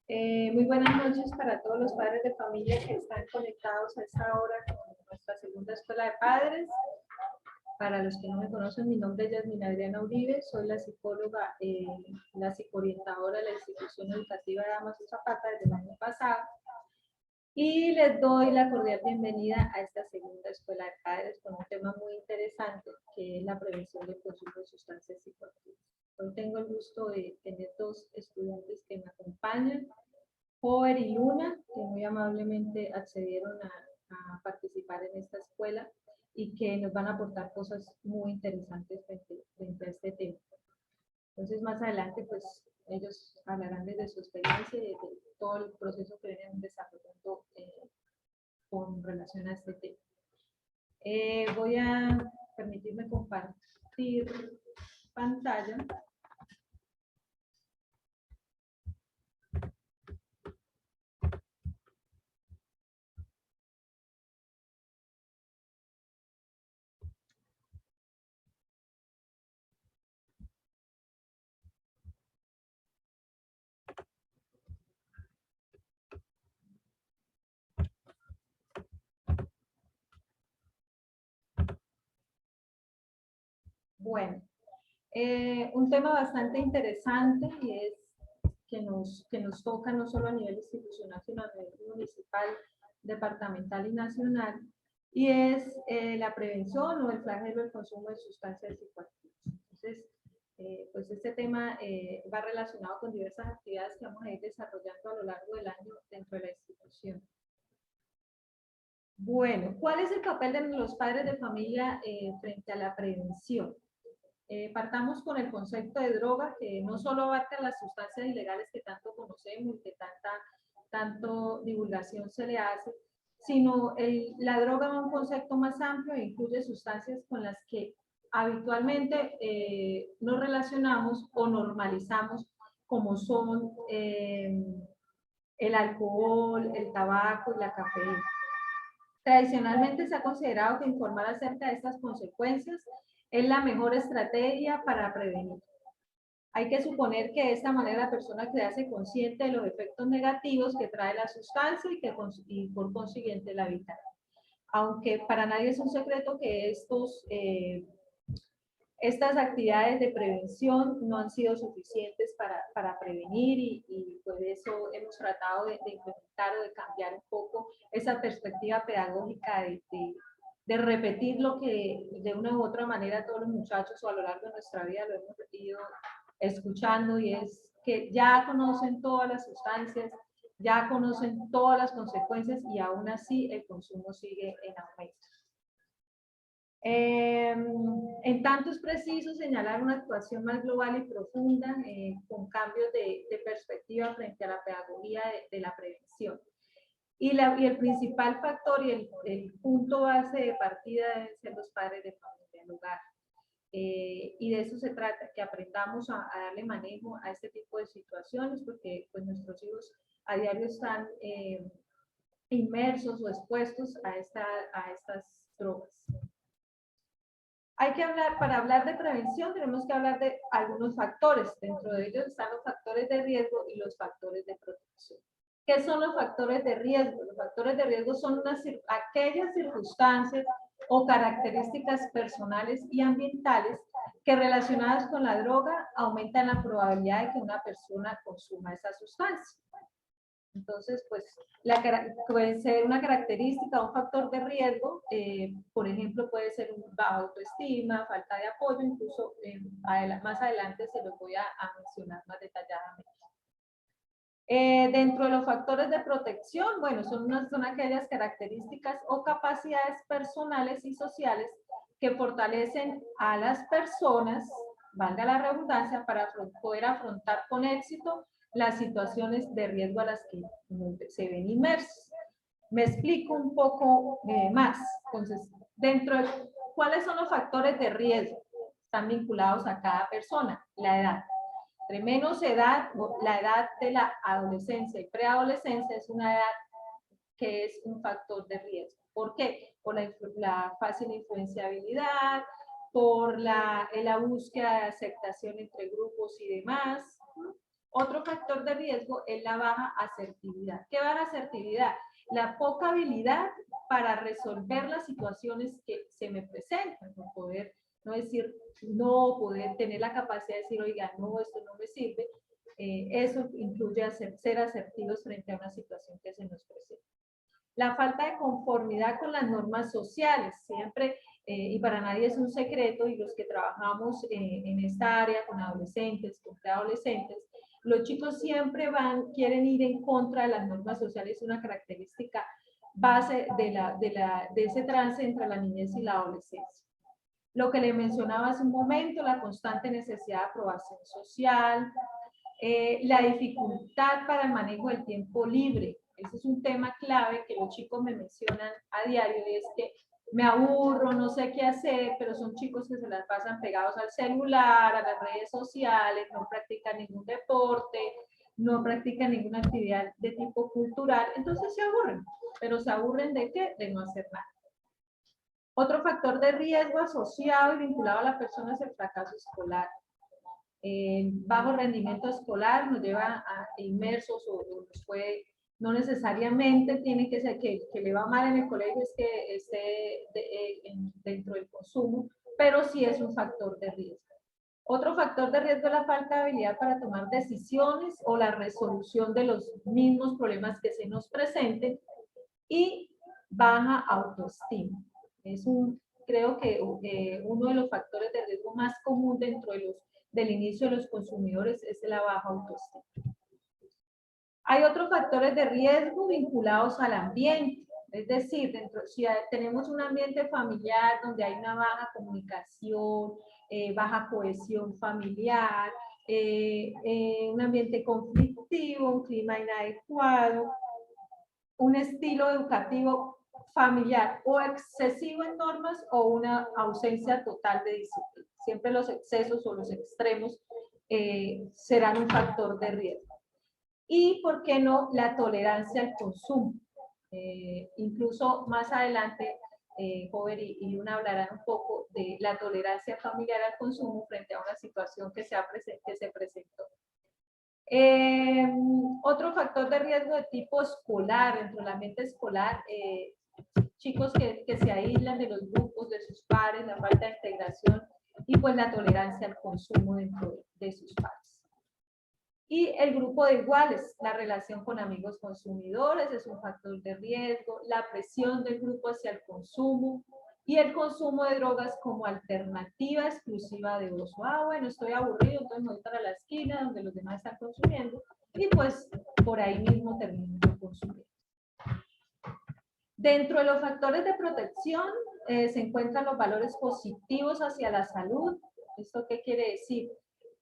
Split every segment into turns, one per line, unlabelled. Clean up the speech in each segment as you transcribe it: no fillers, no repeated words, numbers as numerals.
Muy buenas noches para todos los padres de familia que están conectados a esta hora con nuestra segunda escuela de padres. Para los que no me conocen, mi nombre es Yasmina Adriana Uribe, soy la psicóloga, la psicoorientadora de la institución educativa de Damaso Zapata desde el año pasado. Y les doy la cordial bienvenida a esta segunda escuela de padres con un tema muy interesante que es la prevención del consumo de sustancias psicoactivas. Hoy tengo el gusto de tener dos estudiantes que me acompañan, Jover y Luna, que muy amablemente accedieron a participar en esta escuela y que nos van a aportar cosas muy interesantes frente a este tema. Entonces, más adelante, pues, ellos hablarán desde su experiencia y de todo el proceso que vienen desarrollando con relación a este tema. Voy a permitirme compartir pantalla. Bueno, un tema bastante interesante y es que nos toca no solo a nivel institucional, sino a nivel municipal, departamental y nacional, y es la prevención o el flagelo del consumo de sustancias psicoactivas. Entonces, pues este tema va relacionado con diversas actividades que vamos a ir desarrollando a lo largo del año dentro de la institución. Bueno, ¿cuál es el papel de los padres de familia frente a la prevención? Partamos con el concepto de droga, que no solo abarca las sustancias ilegales que tanto conocemos y que tanto divulgación se le hace, sino la droga es un concepto más amplio e incluye sustancias con las que habitualmente nos relacionamos o normalizamos, como son el alcohol, el tabaco y la cafeína. Tradicionalmente se ha considerado que informar acerca de estas consecuencias es la mejor estrategia para prevenir. Hay que suponer que de esta manera la persona se hace consciente de los efectos negativos que trae la sustancia y por consiguiente la evita. Aunque para nadie es un secreto que estas actividades de prevención no han sido suficientes para prevenir y por eso hemos tratado de implementar o de cambiar un poco esa perspectiva pedagógica de repetir lo que de una u otra manera todos los muchachos o a lo largo de nuestra vida lo hemos ido escuchando, y es que ya conocen todas las sustancias, ya conocen todas las consecuencias y aún así el consumo sigue en aumento. En tanto es preciso señalar una actuación más global y profunda con cambios de perspectiva frente a la pedagogía de la prevención. Y el principal factor y el punto base de partida deben ser los padres de familia, el hogar. Y de eso se trata, que aprendamos a darle manejo a este tipo de situaciones, porque pues, nuestros hijos a diario están inmersos o expuestos a estas drogas. Hay que hablar, para hablar de prevención tenemos que hablar de algunos factores. Dentro de ellos están los factores de riesgo y los factores de protección. ¿Qué son los factores de riesgo? Los factores de riesgo son aquellas circunstancias o características personales y ambientales que relacionadas con la droga aumentan la probabilidad de que una persona consuma esa sustancia. Entonces, pues, puede ser una característica, un factor de riesgo, por ejemplo, puede ser baja autoestima, falta de apoyo, incluso más adelante se los voy a mencionar más detalladamente. Dentro de los factores de protección, bueno, son aquellas características o capacidades personales y sociales que fortalecen a las personas, valga la redundancia, para poder afrontar con éxito las situaciones de riesgo a las que se ven inmersos. Me explico un poco más. Entonces, ¿cuáles son los factores de riesgo? Están vinculados a cada persona. La edad. Entre menos edad, la edad de la adolescencia y preadolescencia es una edad que es un factor de riesgo. ¿Por qué? Por la fácil influenciabilidad, por la búsqueda de aceptación entre grupos y demás. Otro factor de riesgo es la baja asertividad. ¿Qué baja asertividad? La poca habilidad para resolver las situaciones que se me presentan, no poder, no decir, no poder tener la capacidad de decir, oiga, no, esto no me sirve. Eso incluye ser asertivos frente a una situación que se nos presenta. La falta de conformidad con las normas sociales, siempre, y para nadie es un secreto, y los que trabajamos en esta área con adolescentes, con preadolescentes, los chicos siempre quieren ir en contra de las normas sociales, una característica base de ese trance entre la niñez y la adolescencia. Lo que le mencionaba hace un momento, la constante necesidad de aprobación social, la dificultad para el manejo del tiempo libre. Ese es un tema clave que los chicos me mencionan a diario, y es que me aburro, no sé qué hacer, pero son chicos que se las pasan pegados al celular, a las redes sociales, no practican ningún deporte, no practican ninguna actividad de tipo cultural, entonces se aburren. ¿Pero se aburren de qué? De no hacer nada. Otro factor de riesgo asociado y vinculado a la persona es el fracaso escolar. Bajo rendimiento escolar nos lleva a inmersos o nos puede, no necesariamente tiene que ser que le va mal en el colegio, es que esté dentro del consumo, pero sí es un factor de riesgo. Otro factor de riesgo es la falta de habilidad para tomar decisiones o la resolución de los mismos problemas que se nos presenten, y baja autoestima. Creo que uno de los factores de riesgo más común del inicio de los consumidores es la baja autoestima. Hay otros factores de riesgo vinculados al ambiente, es decir, si tenemos un ambiente familiar donde hay una baja comunicación, baja cohesión familiar, un ambiente conflictivo, un clima inadecuado, un estilo educativo familiar o excesivo en normas o una ausencia total de disciplina. Siempre los excesos o los extremos serán un factor de riesgo. Y, ¿por qué no?, la tolerancia al consumo. Incluso más adelante, Jover y Luna hablarán un poco de la tolerancia familiar al consumo frente a una situación que se presentó. Otro factor de riesgo de tipo escolar, dentro del ambiente escolar, chicos que se aíslan de los grupos, de sus pares, la falta de integración y pues la tolerancia al consumo dentro de sus pares. Y el grupo de iguales, la relación con amigos consumidores es un factor de riesgo, la presión del grupo hacia el consumo y el consumo de drogas como alternativa exclusiva de ocio. Bueno, estoy aburrido, entonces me voy para la esquina donde los demás están consumiendo y pues por ahí mismo termino consumiendo. Dentro de los factores de protección se encuentran los valores positivos hacia la salud. ¿Esto qué quiere decir?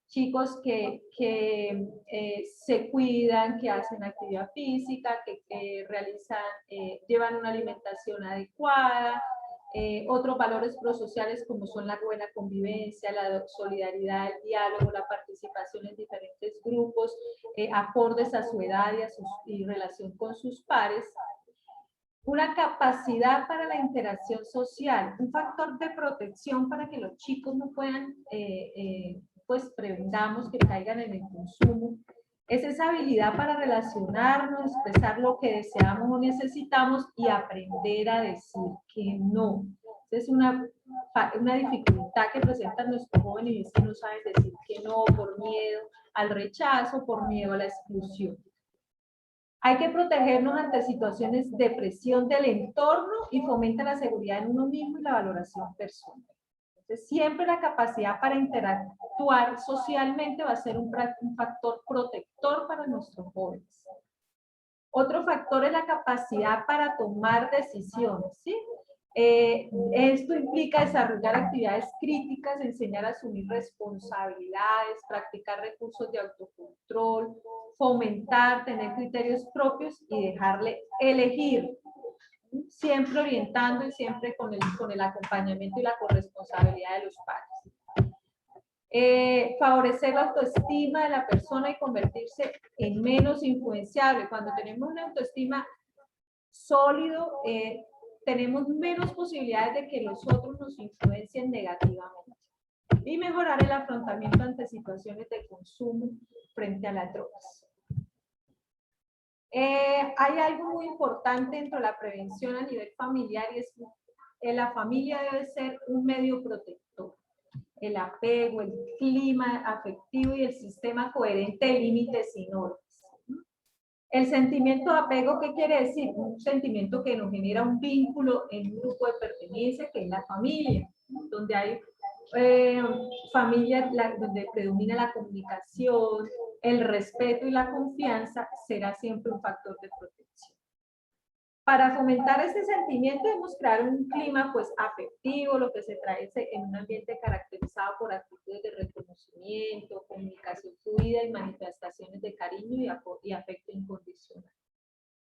Chicos que se cuidan, que hacen actividad física, que llevan una alimentación adecuada, otros valores prosociales como son la buena convivencia, la solidaridad, el diálogo, la participación en diferentes grupos, acordes a su edad y relación con sus pares. Una capacidad para la interacción social, un factor de protección para que los chicos no puedan, pues prevengamos que caigan en el consumo, es esa habilidad para relacionarnos, expresar lo que deseamos o necesitamos y aprender a decir que no. Es una dificultad que presentan nuestros jóvenes, y es que no saben decir que no por miedo al rechazo, por miedo a la exclusión. Hay que protegernos ante situaciones de presión del entorno y fomenta la seguridad en uno mismo y la valoración personal. Entonces, siempre la capacidad para interactuar socialmente va a ser un factor protector para nuestros jóvenes. Otro factor es la capacidad para tomar decisiones, ¿sí? Esto implica desarrollar actividades críticas, enseñar a asumir responsabilidades, practicar recursos de autocontrol, fomentar, tener criterios propios y dejarle elegir, siempre orientando y siempre con el acompañamiento y la corresponsabilidad de los padres. Favorecer la autoestima de la persona y convertirse en menos influenciable. Cuando tenemos una autoestima sólido, tenemos menos posibilidades de que los otros nos influencien negativamente. Y mejorar el afrontamiento ante situaciones de consumo frente a las drogas. Hay algo muy importante dentro de la prevención a nivel familiar y es que la familia debe ser un medio protector. El apego, el clima afectivo y el sistema coherente de límites y normas. El sentimiento de apego, ¿qué quiere decir? Un sentimiento que nos genera un vínculo en un grupo de pertenencia, que es la familia, donde hay familia donde predomina la comunicación, el respeto y la confianza, será siempre un factor de protección. Para fomentar ese sentimiento debemos crear un clima pues afectivo, lo que se traduce en un ambiente caracterizado por actitudes de reconocimiento, comunicación fluida y manifestaciones de cariño y afecto incondicional.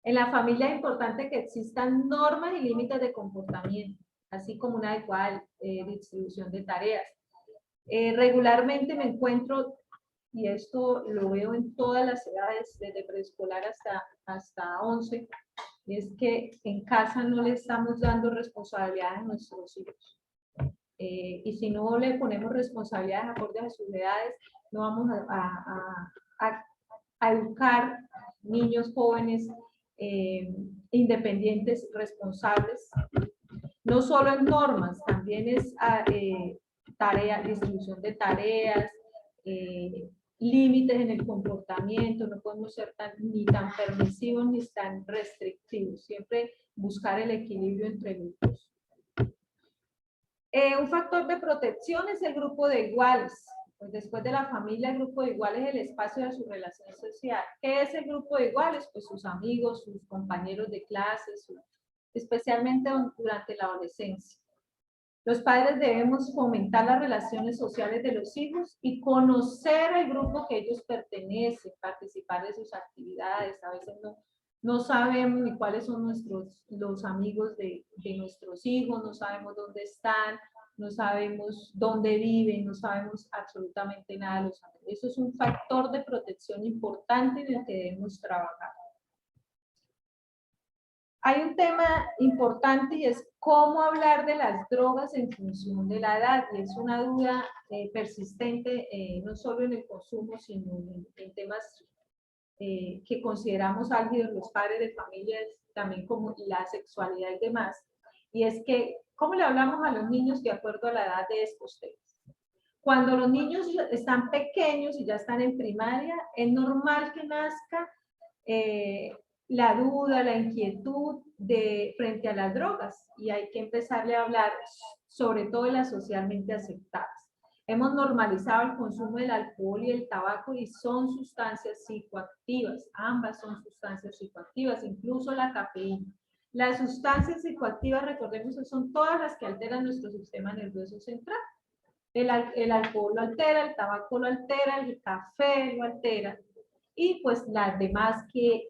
En la familia es importante que existan normas y límites de comportamiento, así como una adecuada distribución de tareas. Regularmente me encuentro, y esto lo veo en todas las edades, desde preescolar hasta 11, es que en casa no le estamos dando responsabilidades a nuestros hijos. Y si no le ponemos responsabilidades acorde a sus edades, no vamos a educar niños jóvenes independientes, responsables. No solo en normas, también es distribución de tareas, límites en el comportamiento, no podemos ser ni tan permisivos ni tan restrictivos, siempre buscar el equilibrio entre los dos. Un factor de protección es el grupo de iguales. Pues después de la familia, el grupo de iguales es el espacio de su relación social. ¿Qué es el grupo de iguales? Pues sus amigos, sus compañeros de clase, especialmente durante la adolescencia. Los padres debemos fomentar las relaciones sociales de los hijos y conocer el grupo que ellos pertenecen, participar de sus actividades. A veces no sabemos ni cuáles son los amigos de nuestros hijos, no sabemos dónde están, no sabemos dónde viven, no sabemos absolutamente nada de los amigos. Eso es un factor de protección importante en el que debemos trabajar. Hay un tema importante y es cómo hablar de las drogas en función de la edad, y es una duda persistente, no solo en el consumo, sino en temas que consideramos álgidos los padres de familias, también como la sexualidad y demás, y es que, ¿cómo le hablamos a los niños de acuerdo a la edad de estos temas? Cuando los niños están pequeños y ya están en primaria, es normal que nazca la duda, la inquietud frente a las drogas, y hay que empezarle a hablar sobre todo de las socialmente aceptadas. Hemos normalizado el consumo del alcohol y el tabaco y son sustancias psicoactivas, ambas son sustancias psicoactivas, incluso la cafeína. Las sustancias psicoactivas, recordemos que son todas las que alteran nuestro sistema nervioso central. El alcohol lo altera, el tabaco lo altera, el café lo altera, y pues las demás que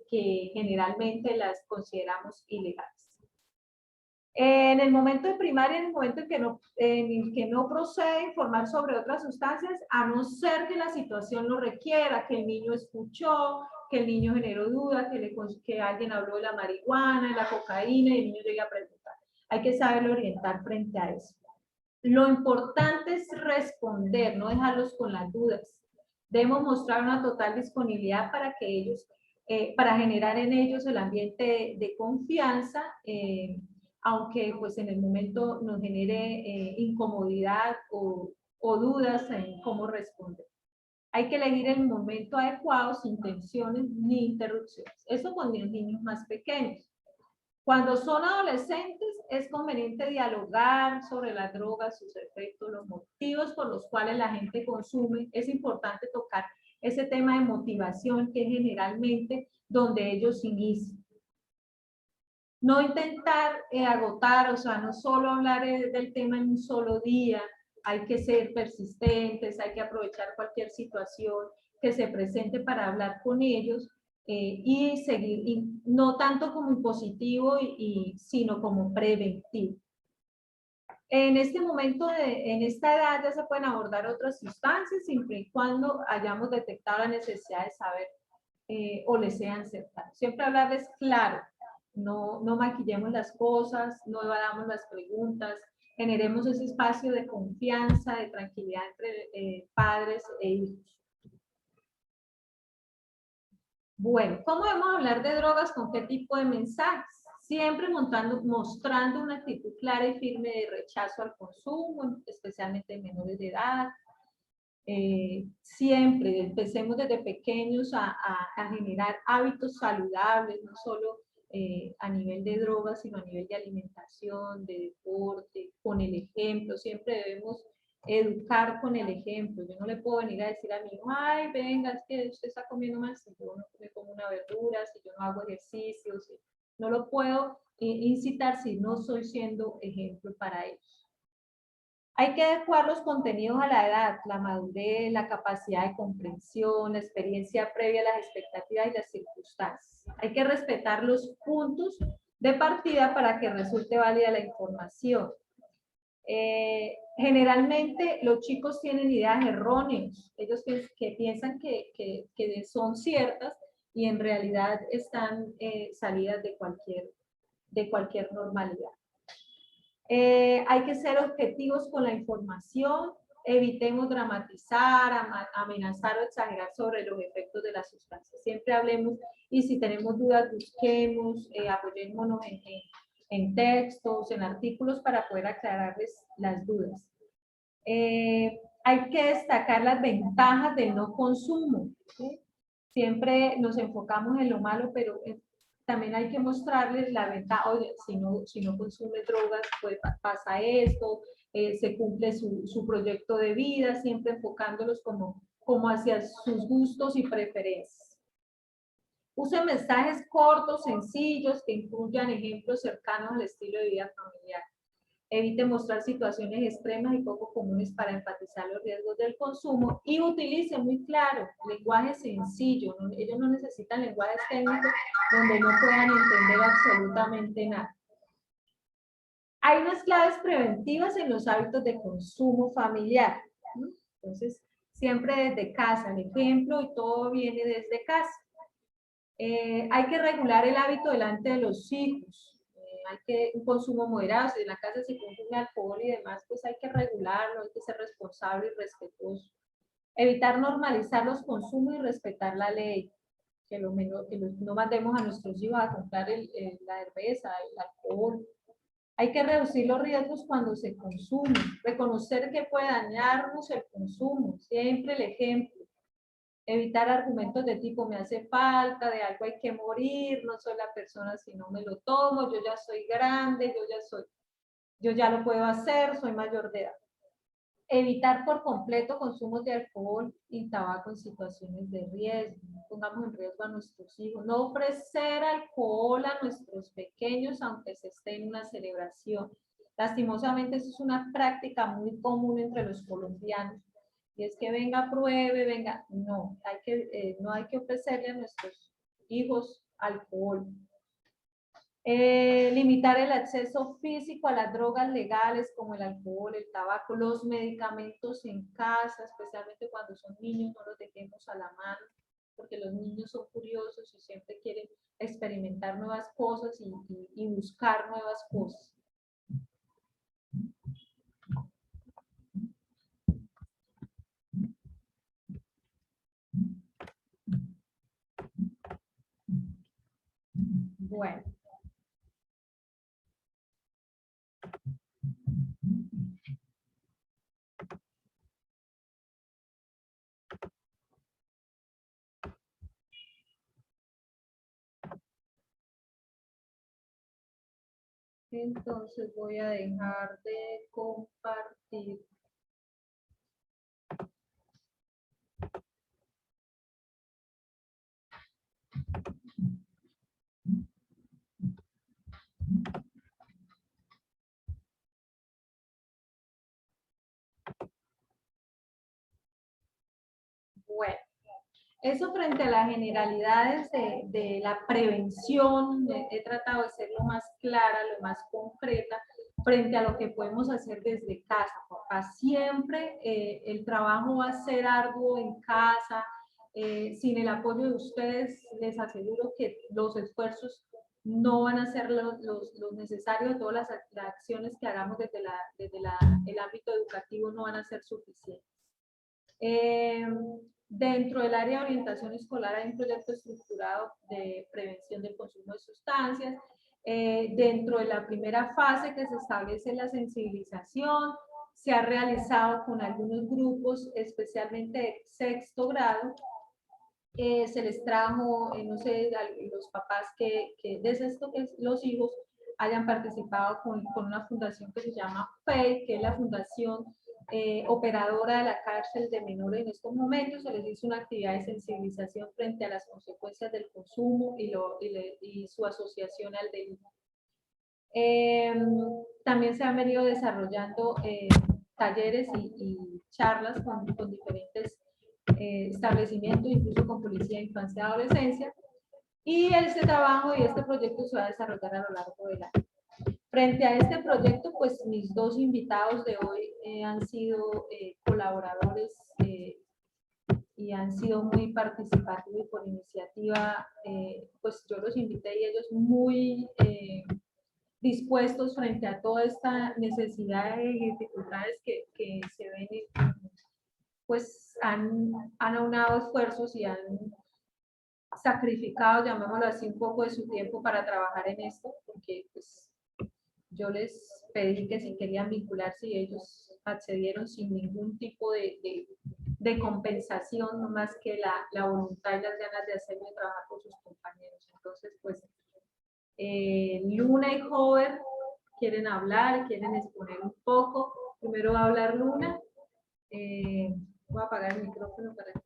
generalmente las consideramos ilegales. En el momento de primaria, en el momento en el que no procede informar sobre otras sustancias, a no ser que la situación lo requiera, que el niño escuchó, que el niño generó dudas, que alguien habló de la marihuana, de la cocaína, y el niño llegue a preguntar. Hay que saberlo orientar frente a eso. Lo importante es responder, no dejarlos con las dudas. Debemos mostrar una total disponibilidad para que ellos, para generar en ellos el ambiente de confianza, aunque pues en el momento nos genere incomodidad o dudas en cómo responder. Hay que elegir el momento adecuado, sin tensiones ni interrupciones. Eso con los niños más pequeños. Cuando son adolescentes, es conveniente dialogar sobre las drogas, sus efectos, los motivos por los cuales la gente consume. Es importante tocar ese tema de motivación, que es generalmente donde ellos inician. No intentar agotar, o sea, no solo hablar del tema en un solo día. Hay que ser persistentes, hay que aprovechar cualquier situación que se presente para hablar con ellos. Y seguir, y no tanto como impositivo, sino como preventivo. En este momento, en esta edad, ya se pueden abordar otras sustancias, siempre y cuando hayamos detectado la necesidad de saber o les sean cercanos. Siempre hablarles claro, no maquillemos las cosas, no evadamos las preguntas, generemos ese espacio de confianza, de tranquilidad entre padres e hijos. Bueno, ¿cómo debemos hablar de drogas? ¿Con qué tipo de mensajes? Siempre mostrando una actitud clara y firme de rechazo al consumo, especialmente en menores de edad. Siempre empecemos desde pequeños a generar hábitos saludables, no solo a nivel de drogas, sino a nivel de alimentación, de deporte, con el ejemplo. Siempre debemos educar con el ejemplo. Yo no le puedo venir a decir a mi hijo, ay, venga, es que usted está comiendo mal si yo no me como una verdura, si yo no hago ejercicio, si no lo puedo incitar si no soy siendo ejemplo para ellos. Hay que adecuar los contenidos a la edad, la madurez, la capacidad de comprensión, la experiencia previa a las expectativas y las circunstancias. Hay que respetar los puntos de partida para que resulte válida la información. Generalmente los chicos tienen ideas erróneas, ellos que piensan que son ciertas y en realidad están salidas de cualquier normalidad. Hay que ser objetivos con la información, evitemos dramatizar, amenazar o exagerar sobre los efectos de la sustancia. Siempre hablemos y si tenemos dudas busquemos, apoyémonos en textos, en artículos para poder aclararles las dudas. Hay que destacar las ventajas del no consumo, ¿sí? Siempre nos enfocamos en lo malo, pero también hay que mostrarles la ventaja. Oye, si no consume drogas, pues pasa esto, se cumple su proyecto de vida, siempre enfocándolos como hacia sus gustos y preferencias. Use mensajes cortos, sencillos, que incluyan ejemplos cercanos al estilo de vida familiar. Evite mostrar situaciones extremas y poco comunes para enfatizar los riesgos del consumo y utilice muy claro, lenguaje sencillo. Ellos no necesitan lenguajes técnicos donde no puedan entender absolutamente nada. Hay unas claves preventivas en los hábitos de consumo familiar. Entonces, siempre desde casa, el ejemplo, y todo viene desde casa. Hay que regular el hábito delante de los hijos. Hay que un consumo moderado, si en la casa se consume alcohol y demás, pues hay que regularlo, hay que ser responsable y respetuoso. Evitar normalizar los consumos y respetar la ley, que no mandemos a nuestros hijos a comprar la cerveza, el alcohol. Hay que reducir los riesgos cuando se consume, reconocer que puede dañarnos el consumo, siempre el ejemplo. Evitar argumentos de tipo me hace falta, de algo hay que morir, no soy la persona si no me lo tomo, yo ya soy grande, yo ya lo puedo hacer, soy mayor de edad. Evitar por completo consumos de alcohol y tabaco en situaciones de riesgo. No pongamos en riesgo a nuestros hijos. No ofrecer alcohol a nuestros pequeños aunque se esté en una celebración. Lastimosamente eso es una práctica muy común entre los colombianos. Y es que venga, pruebe, venga. No hay que ofrecerle a nuestros hijos alcohol. Limitar el acceso físico a las drogas legales como el alcohol, el tabaco, los medicamentos en casa, especialmente cuando son niños, no los dejemos a la mano, porque los niños son curiosos y siempre quieren experimentar nuevas cosas y buscar nuevas cosas. Bueno. Entonces voy a dejar de compartir. Bueno, eso frente a las generalidades de la prevención, he tratado de ser lo más clara, lo más concreta, frente a lo que podemos hacer desde casa. Papá, siempre el trabajo va a ser arduo en casa, sin el apoyo de ustedes, les aseguro que los esfuerzos no van a ser los necesarios, todas las acciones que hagamos desde el ámbito educativo no van a ser suficientes. Dentro del área de orientación escolar hay un proyecto estructurado de prevención del consumo de sustancias. Dentro de la primera fase que se establece la sensibilización, se ha realizado con algunos grupos, especialmente de sexto grado. Se les trajo, no sé, los papás que desde esto que los hijos hayan participado con una fundación que se llama FEI, que es la fundación operadora de la cárcel de menores en estos momentos. Se les hizo una actividad de sensibilización frente a las consecuencias del consumo y su asociación al delito. También se han venido desarrollando talleres y charlas con diferentes establecimientos, incluso con policía de infancia y adolescencia, y este trabajo y este proyecto se va a desarrollar a lo largo del año. Frente a este proyecto, pues mis dos invitados de hoy han sido colaboradores y han sido muy participativos y por iniciativa, pues yo los invité y ellos muy dispuestos frente a toda esta necesidad y dificultades que se ven, pues han aunado esfuerzos y han sacrificado, llamémoslo así, un poco de su tiempo para trabajar en esto, porque pues yo les pedí que si querían vincularse y ellos accedieron sin ningún tipo de compensación, no más que la voluntad y las ganas de hacerlo y trabajar con sus compañeros. Entonces, pues, Luna y Hover quieren hablar, quieren exponer un poco. Primero va a hablar Luna. Voy a apagar el micrófono para que...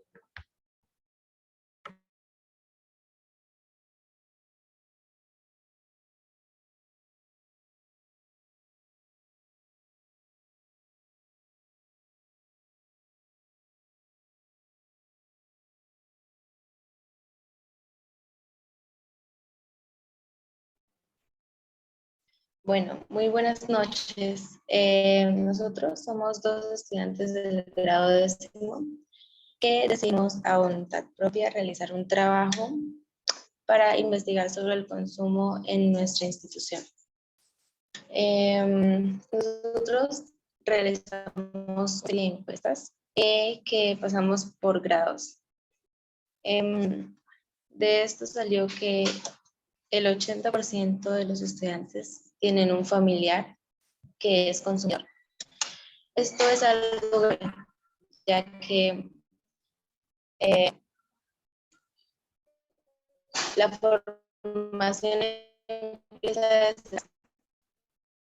Bueno, muy buenas noches. Nosotros somos dos estudiantes del grado décimo que decidimos a voluntad propia realizar un trabajo para investigar sobre el consumo en nuestra institución. Nosotros realizamos encuestas que pasamos por grados. De esto salió que el 80% de los estudiantes tienen un familiar que es consumidor. Esto es algo grave, ya que la formación empieza desde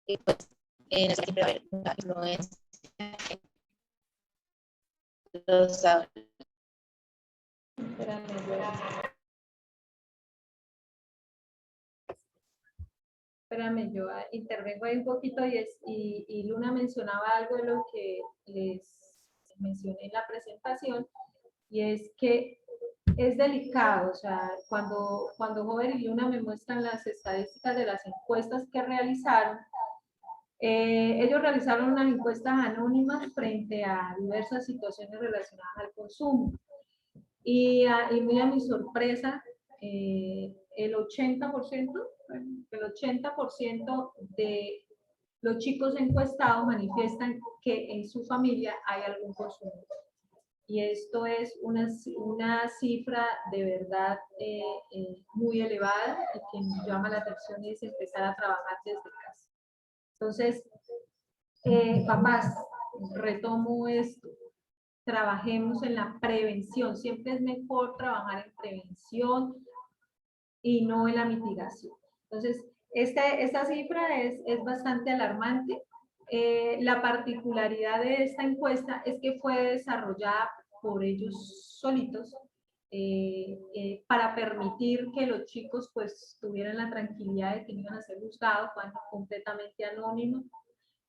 y pues siempre va a haber una influencia en los adultos.
Espérame, yo intervengo ahí un poquito y Luna mencionaba algo de lo que les mencioné en la presentación, y es que es delicado, o sea, cuando Jover y Luna me muestran las estadísticas de las encuestas que realizaron, ellos realizaron unas encuestas anónimas frente a diversas situaciones relacionadas al consumo. Y muy a mi sorpresa, el 80% de los chicos encuestados manifiestan que en su familia hay algún consumo. Y esto es una cifra de verdad muy elevada y que nos llama la atención, es empezar a trabajar desde casa. Entonces, papás, retomo esto. Trabajemos en la prevención. Siempre es mejor trabajar en prevención y no en la mitigación. Entonces, esta cifra es bastante alarmante. La particularidad de esta encuesta es que fue desarrollada por ellos solitos para permitir que los chicos pues tuvieran la tranquilidad de que no iban a ser juzgados, fueran completamente anónimos.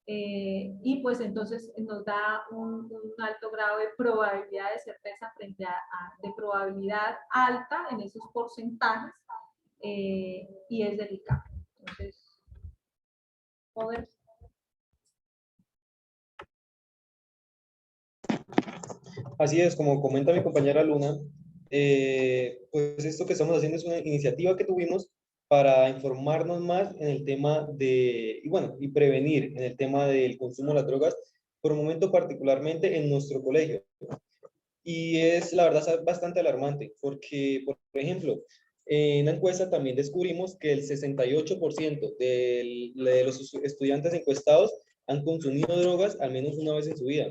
Y pues entonces nos da un alto grado de probabilidad de certeza frente de probabilidad alta en esos porcentajes, y es delicado. Entonces, Robert.
Así es, como comenta mi compañera Luna, pues esto que estamos haciendo es una iniciativa que tuvimos para informarnos más en el tema de, y bueno, y prevenir en el tema del consumo de las drogas, por un momento particularmente en nuestro colegio. Y es, la verdad, bastante alarmante, porque, por ejemplo, en la encuesta también descubrimos que el 68% de los estudiantes encuestados han consumido drogas al menos una vez en su vida,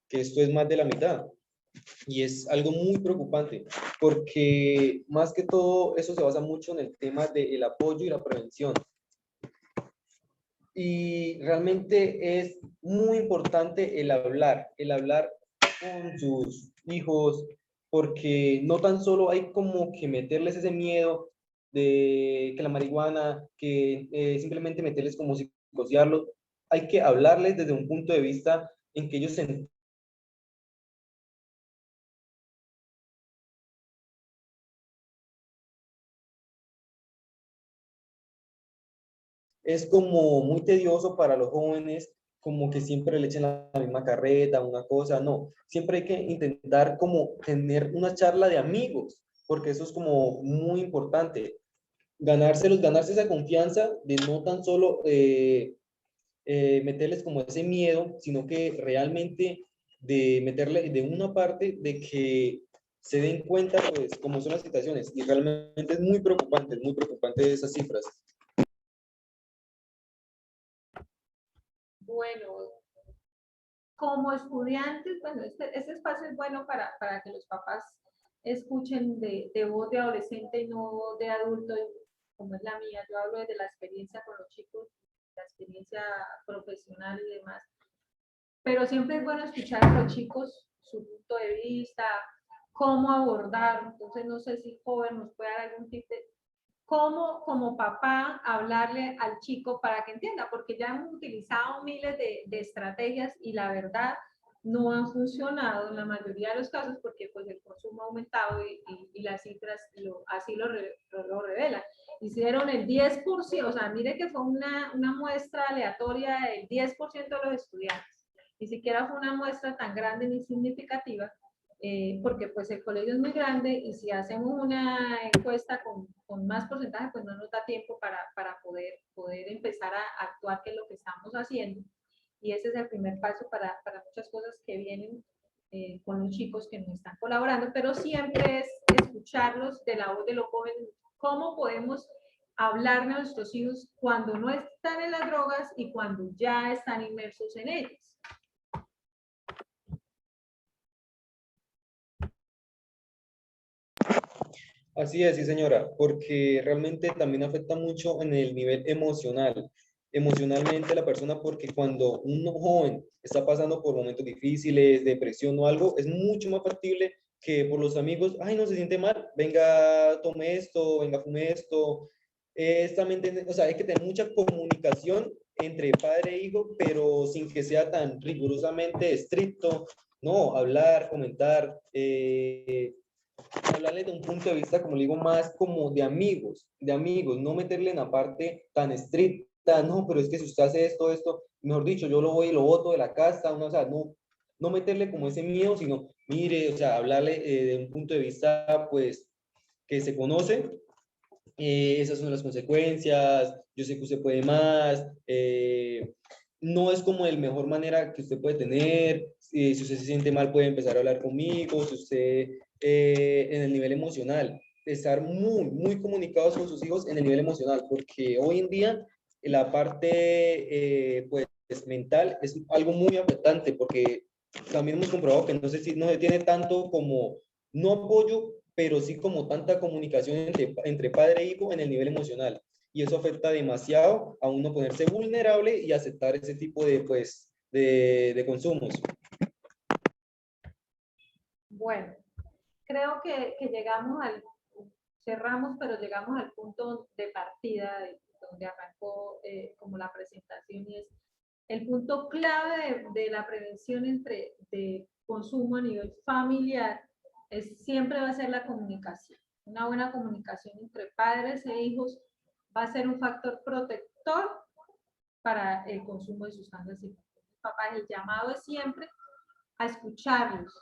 que esto es más de la mitad. Y es algo muy preocupante, porque más que todo eso se basa mucho en el tema del apoyo y la prevención. Y realmente es muy importante el hablar con sus hijos, porque no tan solo hay como que meterles ese miedo de que la marihuana, que simplemente meterles como psicosearlos, hay que hablarles desde un punto de vista en que ellos se. Es como muy tedioso para los jóvenes, como que siempre le echen la misma carreta, una cosa, no, siempre hay que intentar como tener una charla de amigos, porque eso es como muy importante, ganarse esa confianza de no tan solo meterles como ese miedo, sino que realmente de meterle de una parte de que se den cuenta pues cómo son las situaciones y realmente es muy preocupante esas cifras.
Bueno, como estudiantes, bueno, este espacio es bueno para que los papás escuchen de voz de adolescente y no de adulto, como es la mía. Yo hablo desde la experiencia con los chicos, la experiencia profesional y demás. Pero siempre es bueno escuchar a los chicos su punto de vista, cómo abordar. Entonces, no sé si joven nos puede dar algún tip de cómo, como papá, hablarle al chico para que entienda, porque ya hemos utilizado miles de estrategias y la verdad no han funcionado en la mayoría de los casos porque pues el consumo ha aumentado y las cifras así lo revelan. Hicieron el 10%, o sea, mire que fue una muestra aleatoria del 10% de los estudiantes. Ni siquiera fue una muestra tan grande ni significativa, porque pues el colegio es muy grande y si hacemos una encuesta con más porcentaje, pues no nos da tiempo para poder empezar a actuar, que es lo que estamos haciendo. Y ese es el primer paso para muchas cosas que vienen con los chicos que nos están colaborando, pero siempre es escucharlos de la voz de los jóvenes, cómo podemos hablarle a nuestros hijos cuando no están en las drogas y cuando ya están inmersos en ellas.
Así es, sí, señora, porque realmente también afecta mucho en el nivel emocional, emocionalmente la persona, porque cuando un joven está pasando por momentos difíciles, depresión o algo, es mucho más factible que por los amigos, ay, no se siente mal, venga, tome esto, venga, fume esto. Es también, o sea, hay que tener mucha comunicación entre padre e hijo, pero sin que sea tan rigurosamente estricto, no, hablar, comentar, hablarle de un punto de vista, como le digo, más como de amigos, no meterle en la parte tan estricta, no, pero es que si usted hace esto, mejor dicho, yo lo voy y lo boto de la casa, no, o sea, no meterle como ese miedo, sino, mire, o sea, hablarle de un punto de vista, pues, que se conoce, esas son las consecuencias, yo sé que usted puede más, no es como la mejor manera que usted puede tener, si usted se siente mal puede empezar a hablar conmigo, si usted en el nivel emocional, estar muy comunicados con sus hijos en el nivel emocional, porque hoy en día la parte pues mental es algo muy afectante, porque también hemos comprobado que no se tiene tanto como, no apoyo, pero sí como tanta comunicación entre padre e hijo en el nivel emocional. Y eso afecta demasiado a uno ponerse vulnerable y aceptar ese tipo de, pues, de consumos.
Bueno, creo que llegamos cerramos, pero llegamos al punto de partida donde arrancó como la presentación y es el punto clave de la prevención de consumo a nivel familiar siempre va a ser la comunicación. Una buena comunicación entre padres e hijos va a ser un factor protector para el consumo de sustancias psicoactivas. Papá, el llamado es siempre a escucharlos,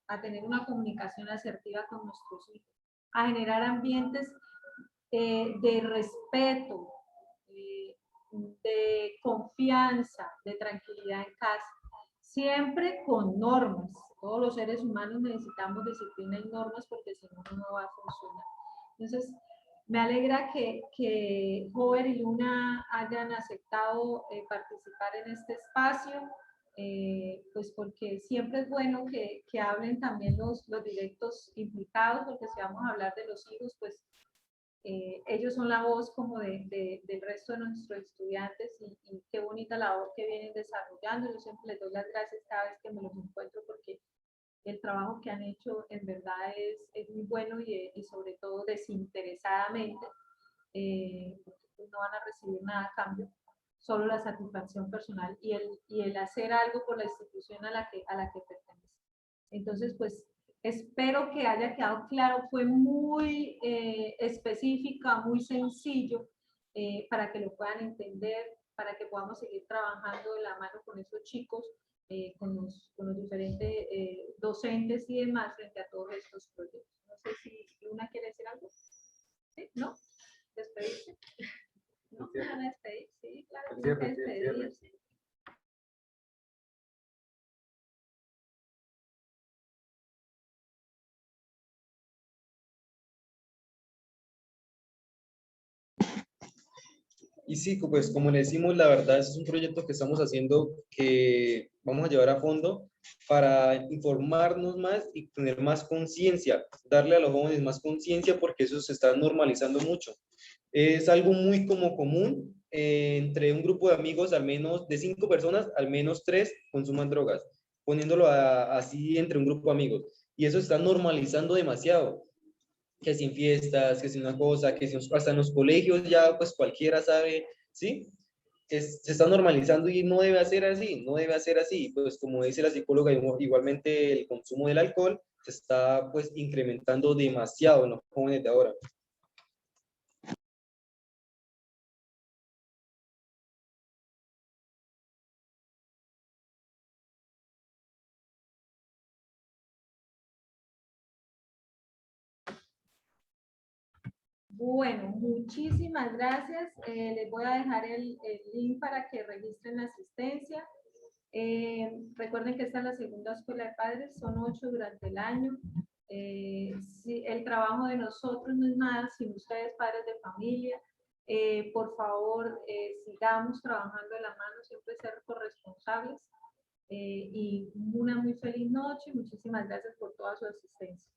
a tener una comunicación asertiva con nuestros hijos, a generar ambientes de respeto, de confianza, de tranquilidad en casa, siempre con normas. todos los seres humanos necesitamos disciplina y normas porque si no, no va a funcionar. Entonces, me alegra que Hover y Luna hayan aceptado participar en este espacio, pues porque siempre es bueno que hablen también los directos implicados, porque si vamos a hablar de los hijos, pues ellos son la voz como del resto de nuestros estudiantes y qué bonita labor que vienen desarrollando. Yo siempre les doy las gracias cada vez que me los encuentro porque el trabajo que han hecho en verdad es muy bueno y sobre todo desinteresadamente, porque no van a recibir nada a cambio, solo la satisfacción personal y el hacer algo por la institución a la que pertenece. Entonces, pues espero que haya quedado claro, fue muy específica, muy sencillo, para que lo puedan entender, para que podamos seguir trabajando de la mano con esos chicos, con los diferentes docentes y demás frente a todos estos proyectos. No sé si Luna quiere decir algo. ¿Sí? ¿No? ¿Despedirse? ¿No? ¿Me van a despedir? Sí, claro. Despedirse.
Y sí, pues como le decimos, la verdad es un proyecto que estamos haciendo que vamos a llevar a fondo para informarnos más y tener más conciencia, darle a los jóvenes más conciencia porque eso se está normalizando mucho. Es algo muy como común entre un grupo de amigos, al menos de 5 personas, al menos 3 consuman drogas, poniéndolo así entre un grupo de amigos. Y eso se está normalizando demasiado, que si en fiestas, que si una cosa, que si hasta en los colegios ya pues cualquiera sabe, ¿sí? Se está normalizando y no debe ser así, no debe ser así. Pues como dice la psicóloga, igualmente el consumo del alcohol se está pues incrementando demasiado en los jóvenes de ahora.
Bueno, muchísimas gracias. Les voy a dejar el link para que registren la asistencia. Recuerden que esta es la segunda escuela de padres, son 8 durante el año. Si el trabajo de nosotros no es nada sin ustedes, padres de familia. Por favor, sigamos trabajando de la mano, siempre ser corresponsables. Y una muy feliz noche. Muchísimas gracias por toda su asistencia.